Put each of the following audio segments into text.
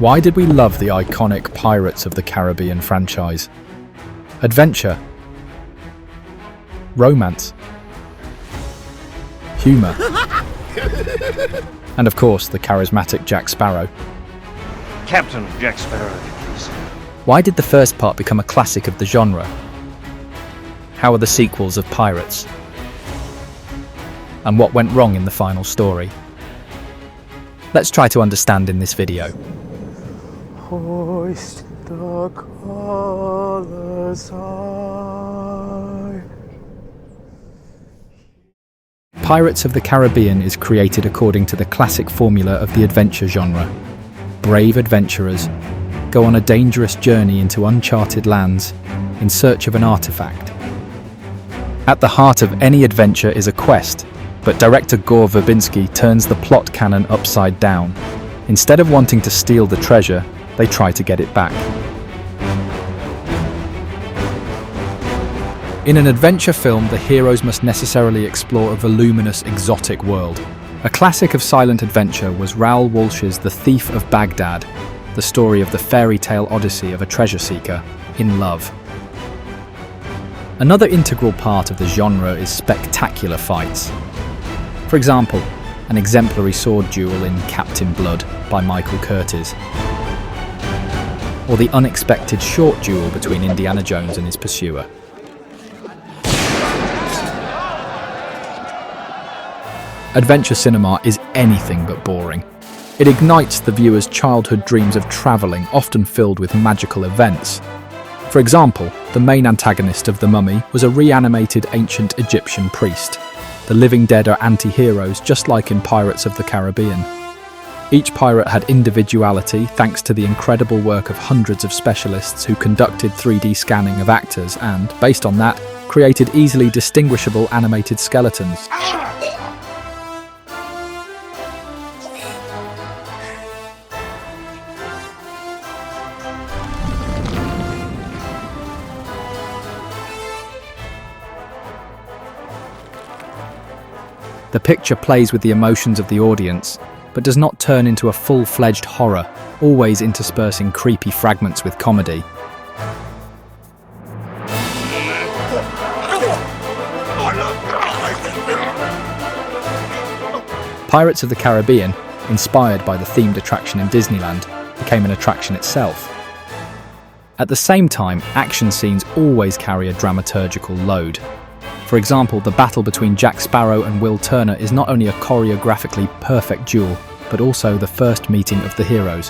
Why did we love the iconic Pirates of the Caribbean franchise? Adventure, romance, humour, and of course the charismatic Jack Sparrow. Captain Jack Sparrow, please. Why did the first part become a classic of the genre? How are the sequels of Pirates? And what went wrong in the final story? Let's try to understand in this video. Hoist the colours high. Pirates of the Caribbean is created according to the classic formula of the adventure genre. Brave adventurers go on a dangerous journey into uncharted lands in search of an artifact. At the heart of any adventure is a quest, but director Gore Verbinski turns the plot canon upside down. Instead of wanting to steal the treasure, they try to get it back. In an adventure film, the heroes must necessarily explore a voluminous, exotic world. A classic of silent adventure was Raoul Walsh's The Thief of Baghdad, the story of the fairy tale odyssey of a treasure seeker in love. Another integral part of the genre is spectacular fights. For example, an exemplary sword duel in Captain Blood by Michael Curtiz, or the unexpected short duel between Indiana Jones and his pursuer. Adventure cinema is anything but boring. It ignites the viewer's childhood dreams of travelling, often filled with magical events. For example, the main antagonist of The Mummy was a reanimated ancient Egyptian priest. The living dead are anti-heroes, just like in Pirates of the Caribbean. Each pirate had individuality thanks to the incredible work of hundreds of specialists who conducted 3D scanning of actors and, based on that, created easily distinguishable animated skeletons. The picture plays with the emotions of the audience, but does not turn into a full-fledged horror, always interspersing creepy fragments with comedy. Pirates of the Caribbean, inspired by the themed attraction in Disneyland, became an attraction itself. At the same time, action scenes always carry a dramaturgical load. For example, the battle between Jack Sparrow and Will Turner is not only a choreographically perfect duel, but also the first meeting of the heroes,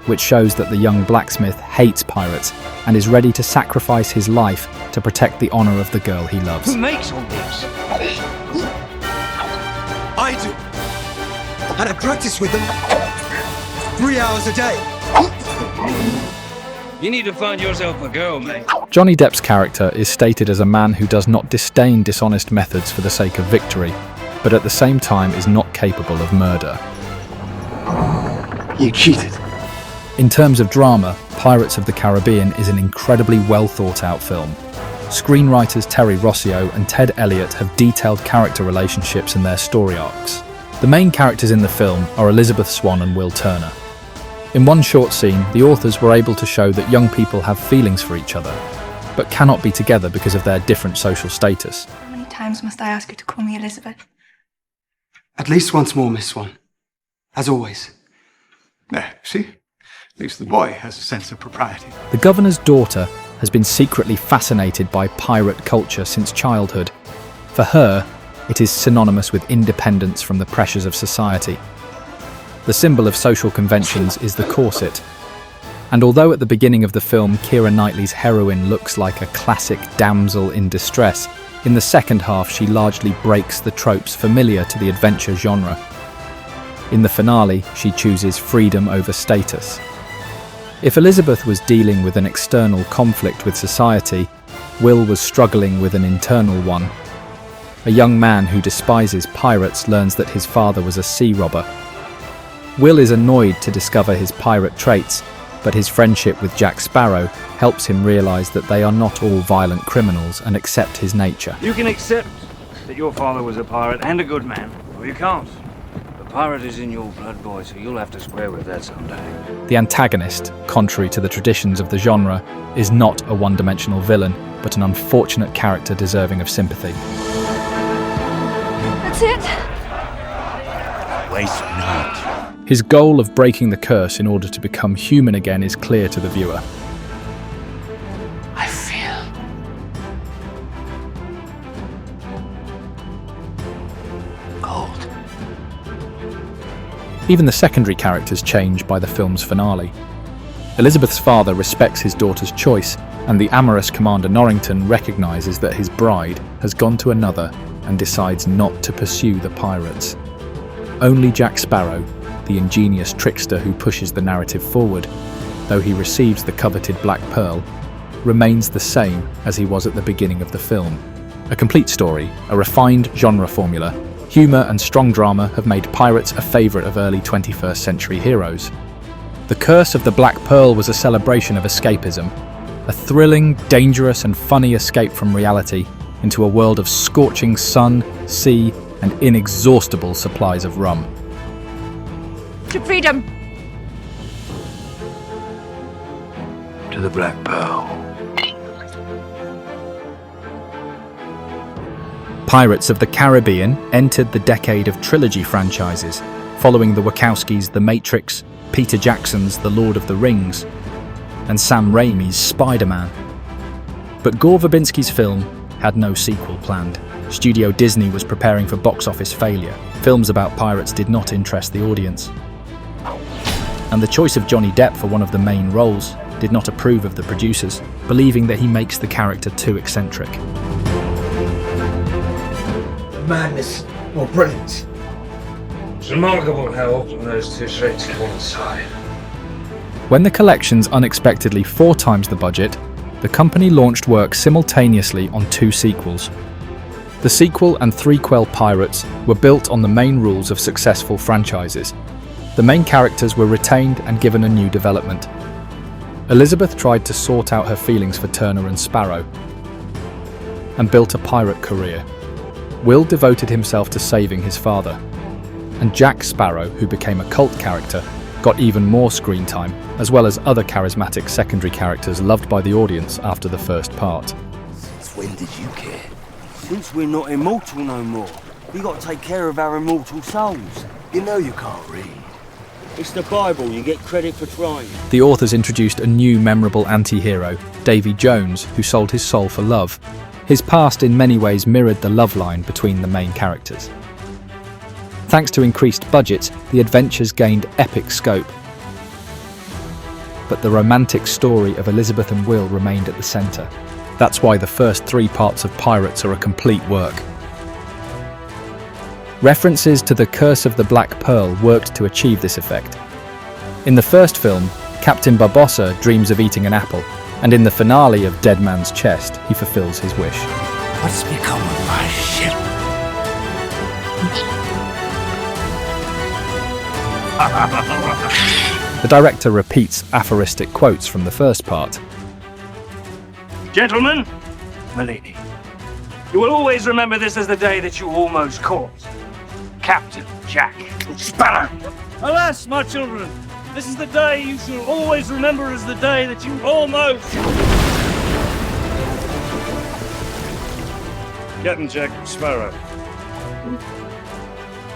which shows that the young blacksmith hates pirates and is ready to sacrifice his life to protect the honor of the girl he loves. Who makes all this? I do. And I practice with them 3 hours a day. You need to find yourself a girl, mate. Johnny Depp's character is stated as a man who does not disdain dishonest methods for the sake of victory, but at the same time is not capable of murder. You cheated. In terms of drama, Pirates of the Caribbean is an incredibly well thought out film. Screenwriters Terry Rossio and Ted Elliott have detailed character relationships and their story arcs. The main characters in the film are Elizabeth Swann and Will Turner. In one short scene, the authors were able to show that young people have feelings for each other, but cannot be together because of their different social status. How many times must I ask you to call me Elizabeth? At least once more, Miss Swan. As always. There, see? At least the boy has a sense of propriety. The governor's daughter has been secretly fascinated by pirate culture since childhood. For her, it is synonymous with independence from the pressures of society. The symbol of social conventions is the corset. And although at the beginning of the film Keira Knightley's heroine looks like a classic damsel in distress, in the second half she largely breaks the tropes familiar to the adventure genre. In the finale, she chooses freedom over status. If Elizabeth was dealing with an external conflict with society, Will was struggling with an internal one. A young man who despises pirates learns that his father was a sea robber. Will is annoyed to discover his pirate traits, but his friendship with Jack Sparrow helps him realise that they are not all violent criminals and accept his nature. You can accept that your father was a pirate and a good man, or you can't. The Pirate is in your blood, boy, so you'll have to square with that someday. The antagonist, contrary to the traditions of the genre, is not a one-dimensional villain, but an unfortunate character deserving of sympathy. That's it? Waste not. His goal of breaking the curse in order to become human again is clear to the viewer. I feel cold. Even the secondary characters change by the film's finale. Elizabeth's father respects his daughter's choice, and the amorous Commander Norrington recognizes that his bride has gone to another and decides not to pursue the pirates. Only Jack Sparrow, the ingenious trickster who pushes the narrative forward, though he receives the coveted Black Pearl, remains the same as he was at the beginning of the film. A complete story, a refined genre formula, humour and strong drama have made pirates a favourite of early 21st century heroes. The Curse of the Black Pearl was a celebration of escapism, a thrilling, dangerous and funny escape from reality into a world of scorching sun, sea and inexhaustible supplies of rum. To freedom! To the Black Pearl. Pirates of the Caribbean entered the decade of trilogy franchises, following the Wachowskis' The Matrix, Peter Jackson's The Lord of the Rings, and Sam Raimi's Spider-Man. But Gore Verbinski's film had no sequel planned. Studio Disney was preparing for box office failure. Films about pirates did not interest the audience. And the choice of Johnny Depp for one of the main roles did not approve of the producers, believing that he makes the character too eccentric. Madness or brilliance. It's remarkable how often those two traits coincide. When the collection's unexpectedly 4 times the budget, the company launched work simultaneously on 2 sequels. The sequel and 3-quel Pirates were built on the main rules of successful franchises. The main characters were retained and given a new development. Elizabeth tried to sort out her feelings for Turner and Sparrow and built a pirate career. Will devoted himself to saving his father. And Jack Sparrow, who became a cult character, got even more screen time, as well as other charismatic secondary characters loved by the audience after the first part. Since when did you care? Since we're not immortal no more, we got to take care of our immortal souls. You know you can't read. It's the Bible, you get credit for trying. The authors introduced a new memorable anti-hero, Davy Jones, who sold his soul for love. His past in many ways mirrored the love line between the main characters. Thanks to increased budgets, the adventures gained epic scope. But the romantic story of Elizabeth and Will remained at the centre. That's why the first 3 parts of Pirates are a complete work. References to the Curse of the Black Pearl worked to achieve this effect. In the first film, Captain Barbossa dreams of eating an apple, and in the finale of Dead Man's Chest, he fulfills his wish. What's become of my ship? The director repeats aphoristic quotes from the first part. Gentlemen, Milady, you will always remember this as the day that you almost caught Captain Jack Sparrow. Alas, my children, this is the day you shall always remember as the day that you almost... Captain Jack Sparrow.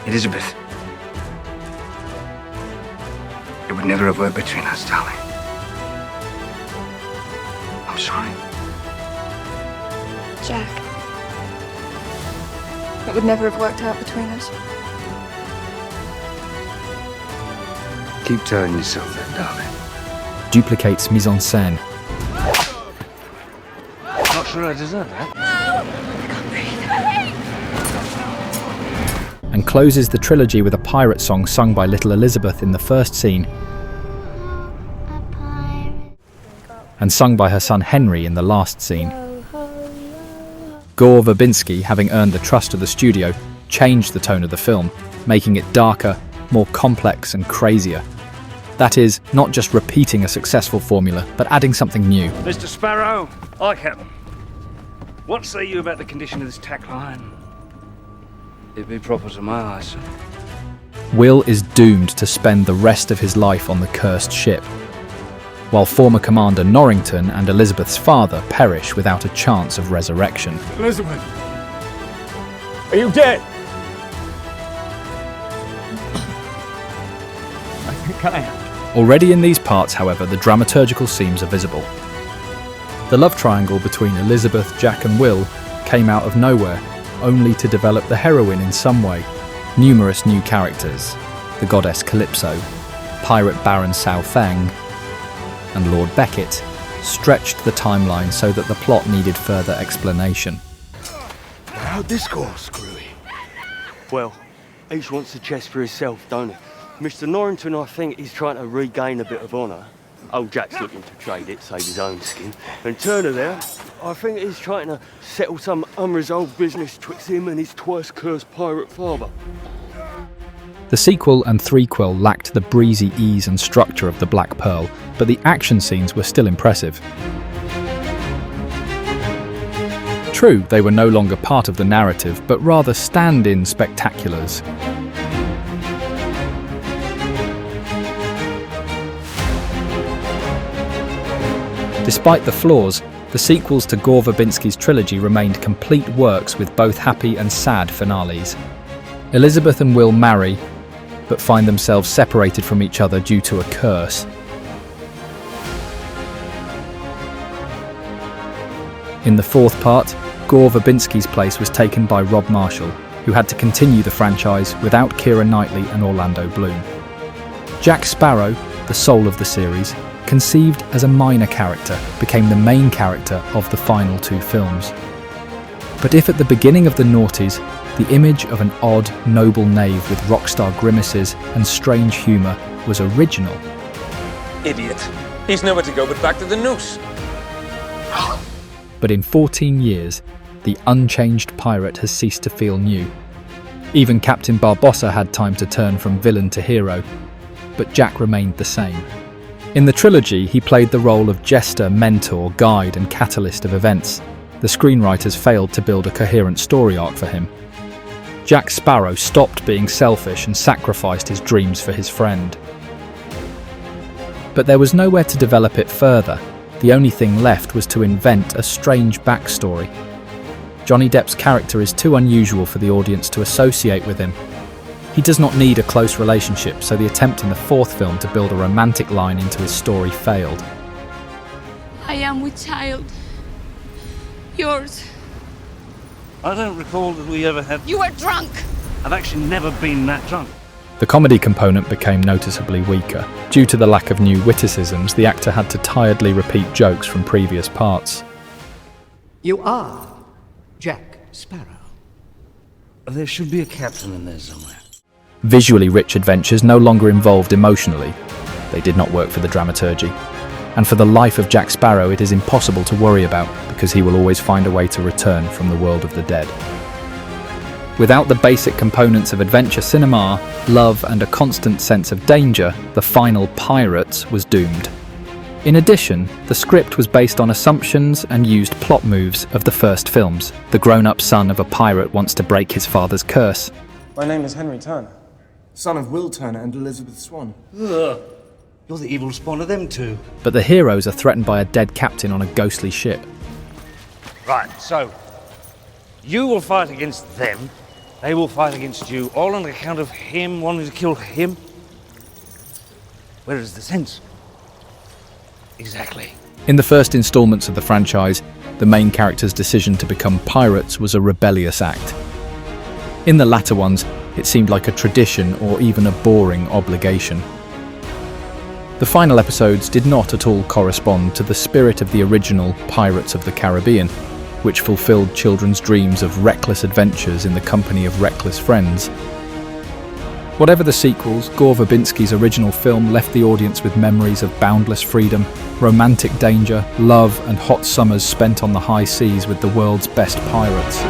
Elizabeth. It would never have worked between us, darling. I'm sorry. Jack. It would never have worked out between us. Keep telling yourself that, darling. Duplicates mise-en-scène. Not sure I deserve that. And closes the trilogy with a pirate song sung by little Elizabeth in the first scene and sung by her son Henry in the last scene. Gore Verbinski, having earned the trust of the studio, changed the tone of the film, making it darker, more complex and crazier. That is, not just repeating a successful formula, but adding something new. Mr. Sparrow, I Captain. What say you about the condition of this tack line? It be proper to my eyes, sir. Will is doomed to spend the rest of his life on the cursed ship, while former Commander Norrington and Elizabeth's father perish without a chance of resurrection. Elizabeth! Are you dead? I think I am. Already in these parts, however, the dramaturgical seams are visible. The love triangle between Elizabeth, Jack and Will came out of nowhere, only to develop the heroine in some way. Numerous new characters, the goddess Calypso, pirate Baron Sao Feng, and Lord Beckett, stretched the timeline so that the plot needed further explanation. How'd this go, Screwy? Well, each wants the chest for himself, don't he? Mr. Norrington, I think, is trying to regain a bit of honour. Old Jack's looking to trade it, save his own skin. And Turner there, I think he's trying to settle some unresolved business twixt him and his twice-cursed pirate father. The sequel and threequel lacked the breezy ease and structure of The Black Pearl, but the action scenes were still impressive. True, they were no longer part of the narrative, but rather stand-in spectaculars. Despite the flaws, the sequels to Gore Verbinski's trilogy remained complete works with both happy and sad finales. Elizabeth and Will marry, but find themselves separated from each other due to a curse. In the fourth part, Gore Verbinski's place was taken by Rob Marshall, who had to continue the franchise without Keira Knightley and Orlando Bloom. Jack Sparrow, the soul of the series, conceived as a minor character, became the main character of the final two films. But if at the beginning of the noughties, the image of an odd, noble knave with rockstar grimaces and strange humour was original. Idiot. He's nowhere to go but back to the noose. But in 14 years, the unchanged pirate has ceased to feel new. Even Captain Barbossa had time to turn from villain to hero, but Jack remained the same. In the trilogy, he played the role of jester, mentor, guide and catalyst of events. The screenwriters failed to build a coherent story arc for him. Jack Sparrow stopped being selfish and sacrificed his dreams for his friend. But there was nowhere to develop it further. The only thing left was to invent a strange backstory. Johnny Depp's character is too unusual for the audience to associate with him. He does not need a close relationship, so the attempt in the fourth film to build a romantic line into his story failed. I am with child. Yours. I don't recall that we ever had... You were drunk! I've actually never been that drunk. The comedy component became noticeably weaker. Due to the lack of new witticisms, the actor had to tiredly repeat jokes from previous parts. You are Jack Sparrow. There should be a captain in there somewhere. Visually rich adventures no longer involved emotionally. They did not work for the dramaturgy. And for the life of Jack Sparrow, it is impossible to worry about, because he will always find a way to return from the world of the dead. Without the basic components of adventure cinema, love and a constant sense of danger, the final Pirates was doomed. In addition, the script was based on assumptions and used plot moves of the first films. The grown-up son of a pirate wants to break his father's curse. My name is Henry Turner, son of Will Turner and Elizabeth Swan. Ugh. You're the evil spawn of them two. But the heroes are threatened by a dead captain on a ghostly ship. Right, so you will fight against them. They will fight against you, all on account of him wanting to kill him. Where is the sense? Exactly. In the first installments of the franchise, the main character's decision to become pirates was a rebellious act. In the latter ones, it seemed like a tradition or even a boring obligation. The final episodes did not at all correspond to the spirit of the original Pirates of the Caribbean, which fulfilled children's dreams of reckless adventures in the company of reckless friends. Whatever the sequels, Gore Verbinski's original film left the audience with memories of boundless freedom, romantic danger, love and hot summers spent on the high seas with the world's best pirates.